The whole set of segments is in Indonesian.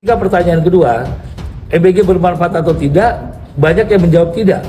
Jika pertanyaan kedua, MBG bermanfaat atau tidak, banyak yang menjawab tidak.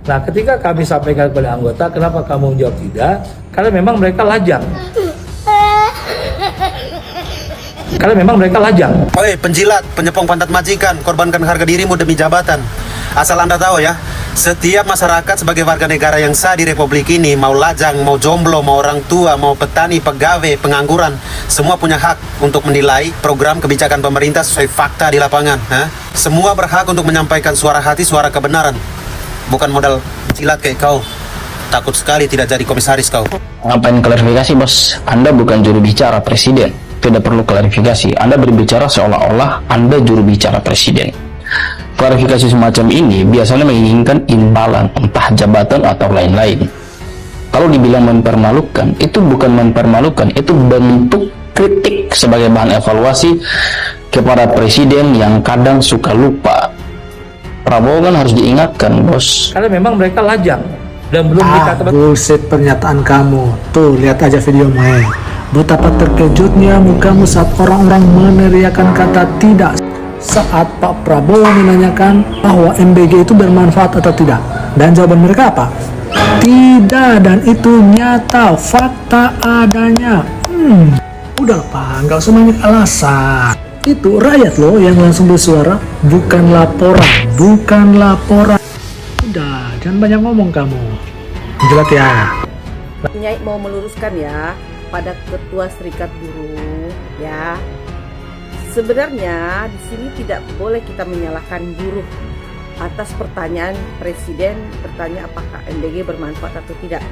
Nah, ketika kami sampaikan kepada anggota, kenapa kamu menjawab tidak? Karena memang mereka lajang. Oi, penjilat, penyepong pantat majikan, korbankan harga dirimu demi jabatan. Asal Anda tahu ya, setiap masyarakat sebagai warga negara yang sah di Republik ini, mau lajang, mau jomblo, mau orang tua, mau petani, pegawai, pengangguran, semua punya hak untuk menilai program kebijakan pemerintah sesuai fakta di lapangan. Semua berhak untuk menyampaikan suara hati, suara kebenaran. Bukan modal jilat kayak kau. Takut sekali tidak jadi komisaris kau. Ngapain klarifikasi, bos? Anda bukan juru bicara presiden. Tidak perlu klarifikasi. Anda berbicara seolah-olah Anda juru bicara presiden. Klarifikasi semacam ini biasanya menginginkan imbalan, entah jabatan atau lain-lain. Kalau dibilang mempermalukan, itu bukan mempermalukan, itu bentuk kritik sebagai bahan evaluasi kepada presiden yang kadang suka lupa. Prabowo kan harus diingatkan, bos. Karena memang mereka lajang dan belum dikatakan. Bullshit pernyataan kamu. Tuh, lihat aja video Mae. Betapa terkejutnya mukamu saat orang-orang meneriakan kata tidak saat Pak Prabowo menanyakan bahwa MBG itu bermanfaat atau tidak. Dan jawaban mereka apa? Tidak, dan itu nyata, fakta adanya. Udah Pak, nggak usah banyak alasan. Itu rakyat loh yang langsung bersuara, bukan laporan. Udah, jangan banyak ngomong kamu. Jelas ya. Nyai mau meluruskan ya pada Ketua Serikat Buruh ya. Sebenarnya di sini tidak boleh kita menyalahkan buruh atas pertanyaan presiden bertanya apakah MBG bermanfaat atau tidak.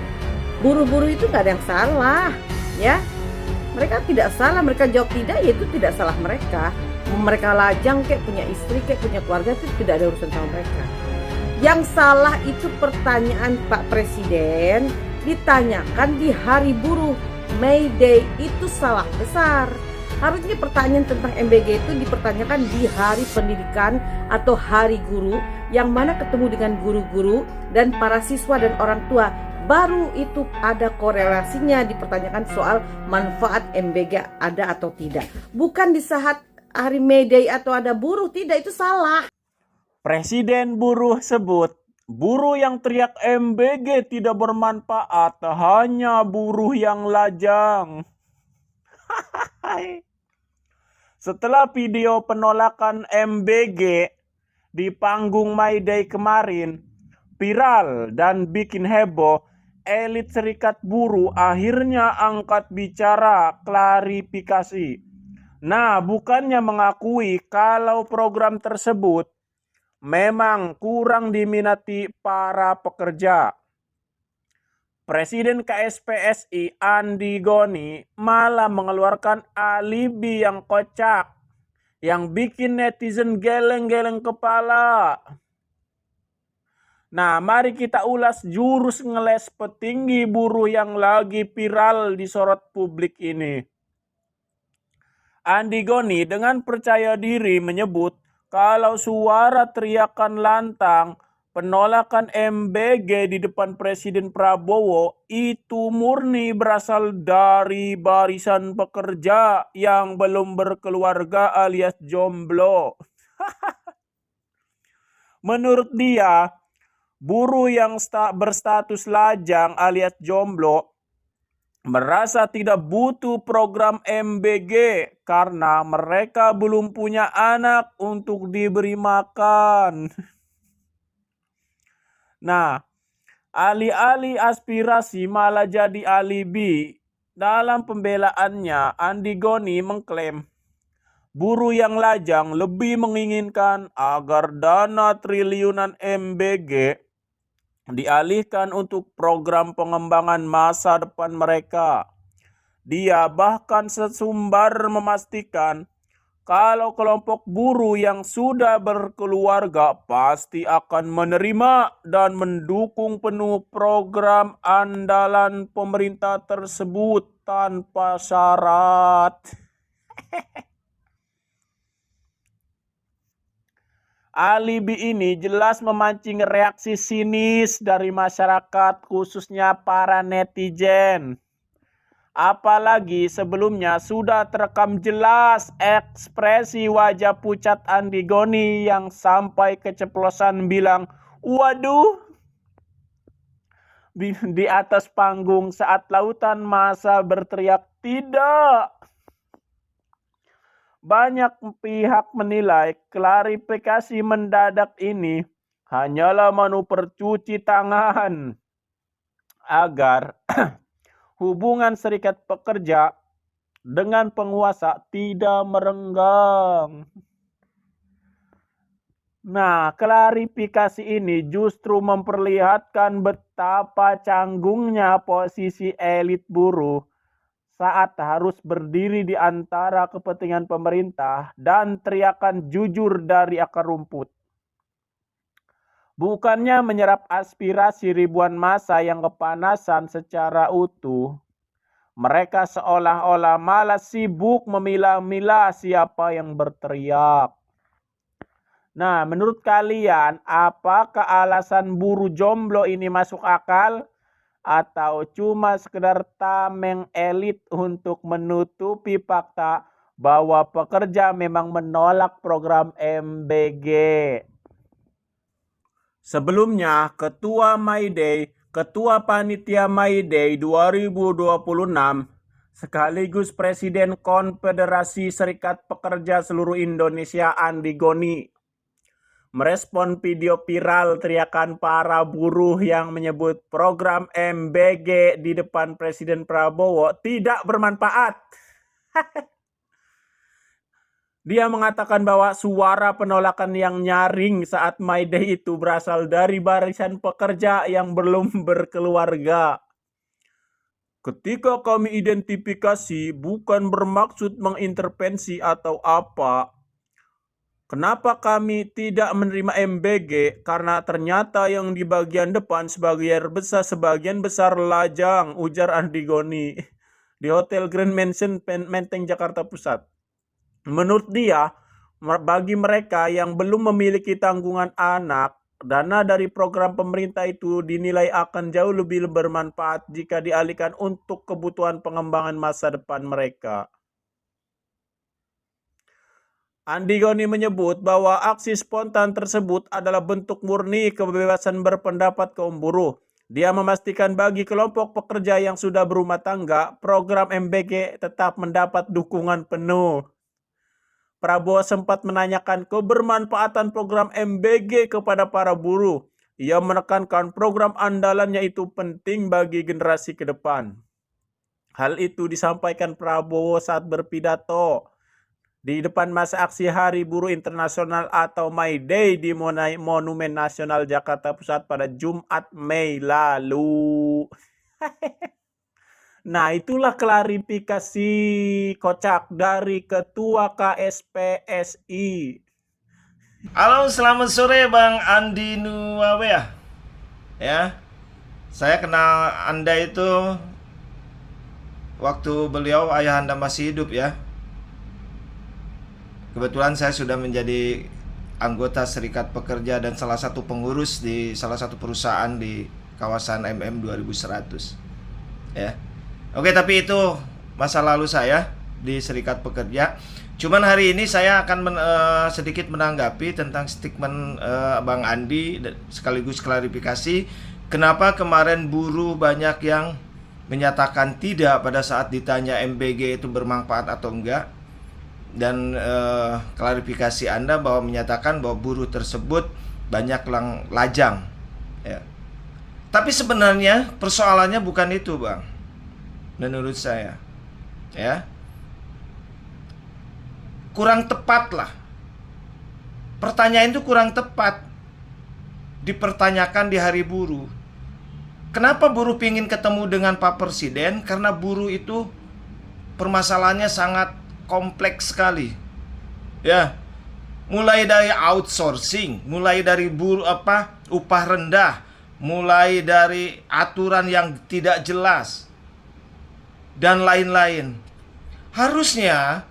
Buruh-buruh itu nggak ada yang salah ya. Mereka tidak salah, mereka jawab tidak, ya itu tidak salah mereka. Mereka lajang kayak punya istri, kayak punya keluarga, itu tidak ada urusan sama mereka. Yang salah itu pertanyaan Pak Presiden ditanyakan di hari buruh, May Day, itu salah besar. Harusnya pertanyaan tentang MBG itu dipertanyakan di hari pendidikan atau hari guru, yang mana ketemu dengan guru-guru dan para siswa dan orang tua. Baru itu ada korelasinya dipertanyakan soal manfaat MBG ada atau tidak. Bukan di saat hari May Day atau ada buruh, tidak, itu salah. Presiden buruh sebut, buruh yang teriak MBG tidak bermanfaat, hanya buruh yang lajang. Setelah video penolakan MBG di panggung May Day kemarin viral dan bikin heboh, elit serikat buruh akhirnya angkat bicara klarifikasi. Nah, bukannya mengakui kalau program tersebut memang kurang diminati para pekerja. Presiden KSPSI Andi Goni malah mengeluarkan alibi yang kocak yang bikin netizen geleng-geleng kepala. Nah, mari kita ulas jurus ngeles petinggi buruh yang lagi viral disorot publik ini. Andi Goni dengan percaya diri menyebut kalau suara teriakan lantang penolakan MBG di depan Presiden Prabowo itu murni berasal dari barisan pekerja yang belum berkeluarga alias jomblo. Menurut dia, buruh yang berstatus lajang alias jomblo merasa tidak butuh program MBG karena mereka belum punya anak untuk diberi makan. Nah, alih-alih aspirasi malah jadi alibi. Dalam pembelaannya, Andi Goni mengklaim buruh yang lajang lebih menginginkan agar dana triliunan MBG dialihkan untuk program pengembangan masa depan mereka. Dia bahkan sesumbar memastikan kalau kelompok buruh yang sudah berkeluarga pasti akan menerima dan mendukung penuh program andalan pemerintah tersebut tanpa syarat. Alibi ini jelas memancing reaksi sinis dari masyarakat, khususnya para netizen. Apalagi sebelumnya sudah terekam jelas ekspresi wajah pucat Andi Goni yang sampai keceplosan bilang, "Waduh," di atas panggung saat lautan massa berteriak tidak. Banyak pihak menilai klarifikasi mendadak ini hanyalah manuver cuci tangan agar hubungan serikat pekerja dengan penguasa tidak merenggang. Nah, klarifikasi ini justru memperlihatkan betapa canggungnya posisi elit buruh saat harus berdiri di antara kepentingan pemerintah dan teriakan jujur dari akar rumput. Bukannya menyerap aspirasi ribuan massa yang kepanasan secara utuh, mereka seolah-olah malah sibuk memilah-milah siapa yang berteriak. Nah, menurut kalian, apakah alasan buruh jomblo ini masuk akal? Atau cuma sekedar tameng elit untuk menutupi fakta bahwa pekerja memang menolak program MBG? Sebelumnya, Ketua Panitia May Day 2026 sekaligus Presiden Konfederasi Serikat Pekerja Seluruh Indonesia Andi Goni merespon video viral teriakan para buruh yang menyebut program MBG di depan Presiden Prabowo tidak bermanfaat. Dia mengatakan bahwa suara penolakan yang nyaring saat May Day itu berasal dari barisan pekerja yang belum berkeluarga. Ketika kami identifikasi bukan bermaksud mengintervensi atau apa. Kenapa kami tidak menerima MBG? Karena ternyata yang di bagian depan sebagian besar lajang, ujar Andi Goni di Hotel Grand Mansion Menteng, Jakarta Pusat. Menurut dia, bagi mereka yang belum memiliki tanggungan anak, dana dari program pemerintah itu dinilai akan jauh lebih bermanfaat jika dialihkan untuk kebutuhan pengembangan masa depan mereka. Andi Goni menyebut bahwa aksi spontan tersebut adalah bentuk murni kebebasan berpendapat kaum buruh. Dia memastikan bagi kelompok pekerja yang sudah berumah tangga, program MBG tetap mendapat dukungan penuh. Prabowo sempat menanyakan kebermanfaatan program MBG kepada para buruh. Ia menekankan program andalannya itu penting bagi generasi ke depan. Hal itu disampaikan Prabowo saat berpidato di depan masa aksi Hari Buruh Internasional atau May Day di Monumen Nasional Jakarta Pusat pada Jumat Mei lalu. Nah, itulah klarifikasi kocak dari Ketua KSPSI. Halo, selamat sore Bang Andi Nuwawe ya. Saya kenal Anda itu waktu beliau ayah Anda masih hidup ya. Kebetulan saya sudah menjadi anggota Serikat Pekerja dan salah satu pengurus di salah satu perusahaan di kawasan MM 2100 ya. Oke, tapi itu masa lalu saya di Serikat Pekerja. Cuman hari ini saya akan sedikit menanggapi tentang statement Bang Andi sekaligus klarifikasi kenapa kemarin buruh banyak yang menyatakan tidak pada saat ditanya MBG itu bermanfaat atau enggak. Dan klarifikasi Anda bahwa menyatakan bahwa buruh tersebut banyak lajang ya. Tapi sebenarnya persoalannya bukan itu Bang, menurut saya ya. Kurang tepat lah. Pertanyaan itu kurang tepat dipertanyakan di hari buruh. Kenapa buruh ingin ketemu dengan Pak Presiden? Karena buruh itu permasalahannya sangat kompleks sekali ya. Mulai dari outsourcing, mulai dari upah rendah, mulai dari aturan yang tidak jelas dan lain-lain. Harusnya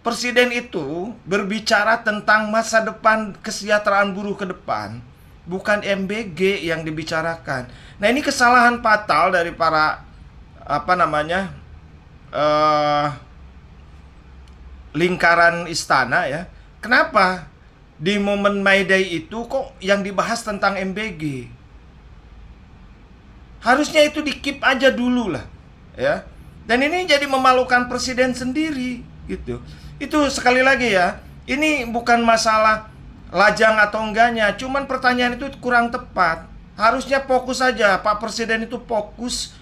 Presiden itu berbicara tentang masa depan kesejahteraan buruh ke depan, bukan MBG yang dibicarakan. Nah, ini kesalahan fatal dari para lingkaran istana ya. Kenapa di momen May Day itu kok yang dibahas tentang MBG? Harusnya itu di-keep aja dulu lah ya. Dan ini jadi memalukan presiden sendiri gitu. Itu sekali lagi ya, ini bukan masalah lajang atau enggaknya, cuman pertanyaan itu kurang tepat. Harusnya fokus saja, Pak Presiden itu fokus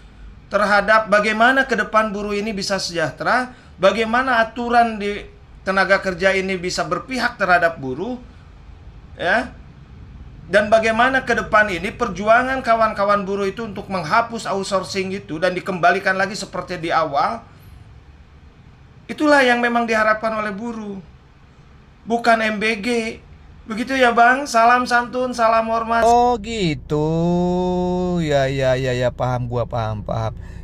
terhadap bagaimana ke depan buruh ini bisa sejahtera, bagaimana aturan di tenaga kerja ini bisa berpihak terhadap buruh, ya, dan bagaimana ke depan ini perjuangan kawan-kawan buruh itu untuk menghapus outsourcing itu dan dikembalikan lagi seperti di awal. Itulah yang memang diharapkan oleh buruh, bukan MBG. Begitu ya Bang, salam santun, salam hormat. Oh gitu, ya paham, gua paham.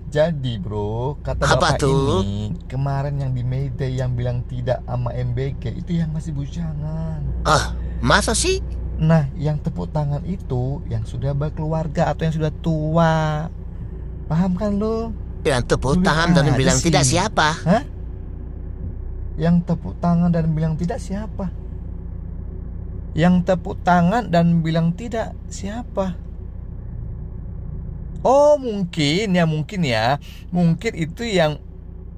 Jadi bro, kata bapak ini kemarin yang di May Day yang bilang tidak sama MBG itu yang masih bujangan. Ah, masa sih? Nah, yang tepuk tangan itu yang sudah berkeluarga atau yang sudah tua. Paham kan lo? Yang tepuk tangan dan bilang tidak siapa? Hah? Yang tepuk tangan dan bilang tidak siapa? Yang tepuk tangan dan bilang tidak siapa? Oh mungkin ya, mungkin itu yang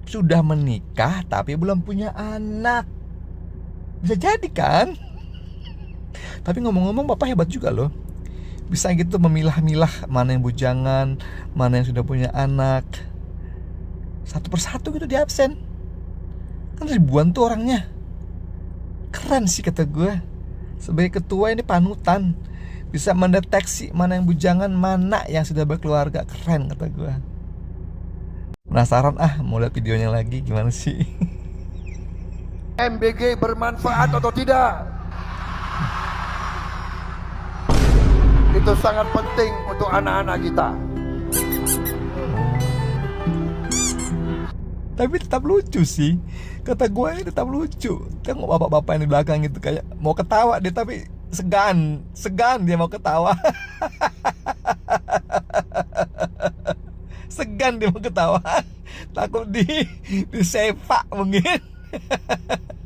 sudah menikah tapi belum punya anak. Bisa jadi kan? Tapi ngomong-ngomong bapak hebat juga loh, bisa gitu memilah-milah mana yang bujangan, mana yang sudah punya anak, satu persatu gitu di absen. Kan ribuan tuh orangnya. Keren sih kata gue. Sebagai ketua ini panutan, bisa mendeteksi mana yang bujangan, mana yang sudah berkeluarga. Keren kata gue. Penasaran mau lihat videonya lagi gimana sih. MBG bermanfaat atau tidak? Itu sangat penting untuk anak-anak kita. Tapi tetap lucu sih. Kata gue ini tetap lucu. Tengok bapak-bapak yang di belakang gitu kayak mau ketawa dia tapi segan dia mau ketawa. Segan dia mau ketawa. Takut disepak mungkin.